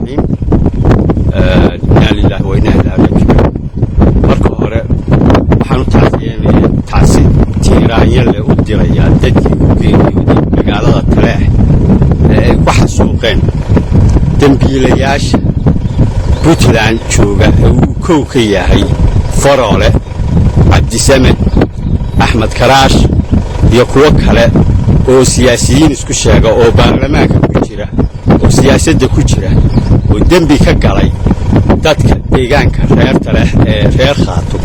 الرحيم إنا لله وإنا إليه راجعون marka hore waxaan u taasi tiiraanyo leh u dirayaa dadkii u geeriyooday magaalada Taleex ee ku xasuuqeen dambiilayaasha Puntland jooga uu koow ka yahay Faroole Cabdisamed Axmed Karaash iyo kuwa kale oo siyaasiyiin isku sheega oo baarlamaanka ku jira oo siyaasadda ku jira oo dambi ka galay dadka deegaanka reer Taleex ee reer Khaatub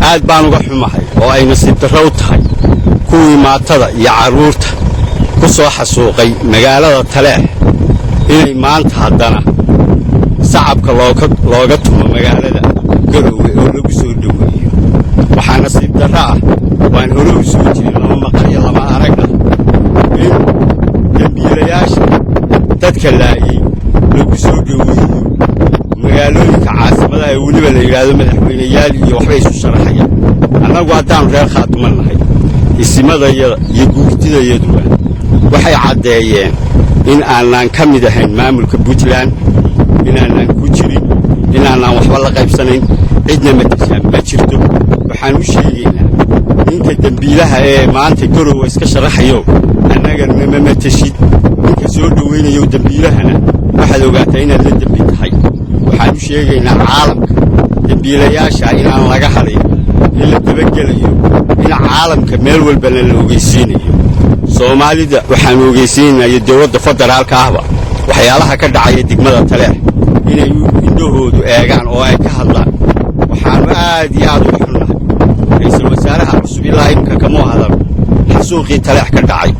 aad baan uga xumahay oo ay nasiib darro u tahay kuwii maatada iyo caruurta ku soo xasuuqay magaalada Taleex inay maanta haddana shacabka looga tumo magaalada Garowe oo lagu soo dhaweeyo waxaa nasiib darro ah waan hore u soo jirin lama maqal iyo lama arag in dambiilayaasha dadka laayay lagu soo dhaweeyo magaalooyinka caasimadaha ee weliba la yiraahdo madaxweynayaal iyo waxbay isu sharaxayaan annagu haddaan reer Khaatub nahay isimada iyo guurtidayadu waxay cadeeyeen in aanan ka mid ahayn maamulka Puntland in aanan ku jirin in aanan waxba la qaybsanayn cidna ma jirto waxaan u sheegaynaa ninka dambiilaha ee maanta Garowe iska sharaxayo annaga ma matashid ninka soo dhaweynayo dambiilahana waxaad ogaataa inaad la dambi tahay waxaan u sheegaynaa caalamka dambiilayaasha inaan laga hadlin in la dabagelayo in caalamka meel walba la ogeysiinayo Soomaalida waxaan ogeysiinayaa dawladda federaalka ahba waxyaalaha ka dhacaya degmada Taleex inay indhahoodu eegaan oo ay ka hadlaan waxaan aad iyo aad u xunnahay ra'iisul wasaaraha cusub ilaa imka kama hadal xasuuqii Taleex ka dhacay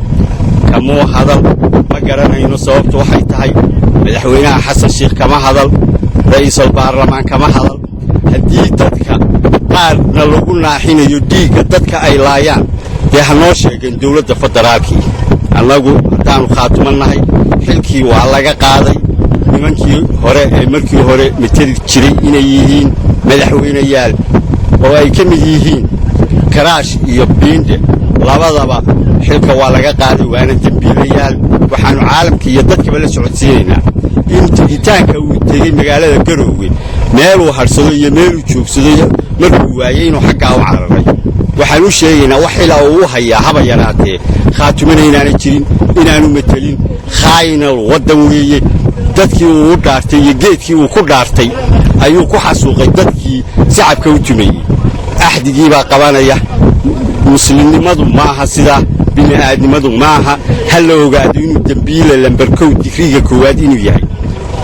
kama hadal ma garanayno sababtu waxay tahay madaxweynaha Xasan Sheekh kama hadal ra'iisul baarlamaan kama hadal haddii dadka qaarna lagu naaxinayo dhiigga dadka ay laayaan dee hanoo sheegeen dawladda federaalkii annagu haddaanu Khaatumannahay xilkii waa laga qaaday nimankii hore ee markii hore mitadi jiray inay yihiin madaxweynayaal oo ay ka mid yihiin Karaash iyo Biinde labadaba xilka waa laga qaaday waana dambiilayaal waxaanu caalamka iyo dadkaba la socodsiinaynaa in tigitaanka uu tegay magaalada Garowe meel uu harsado iyo meel uu joogsado markuu waayay inuu xagga u cararay waxaan u sheegaynaa wax ila uu hayaa haba yaraatee Khaatumana inaanay jirin inaanu matalin khaayinal wadan weeye dadkii uu dhaartay iyo geedkii uu ku dhaartay ayuu ku xasuuqay dadkii shacabka u tumeeyay axdigii baa qabanaya muslimnimadu maaha sida bini'aadnimadu maaha hal la ogaado inuu dambiile lambar kow digriga koowaad inuu yahay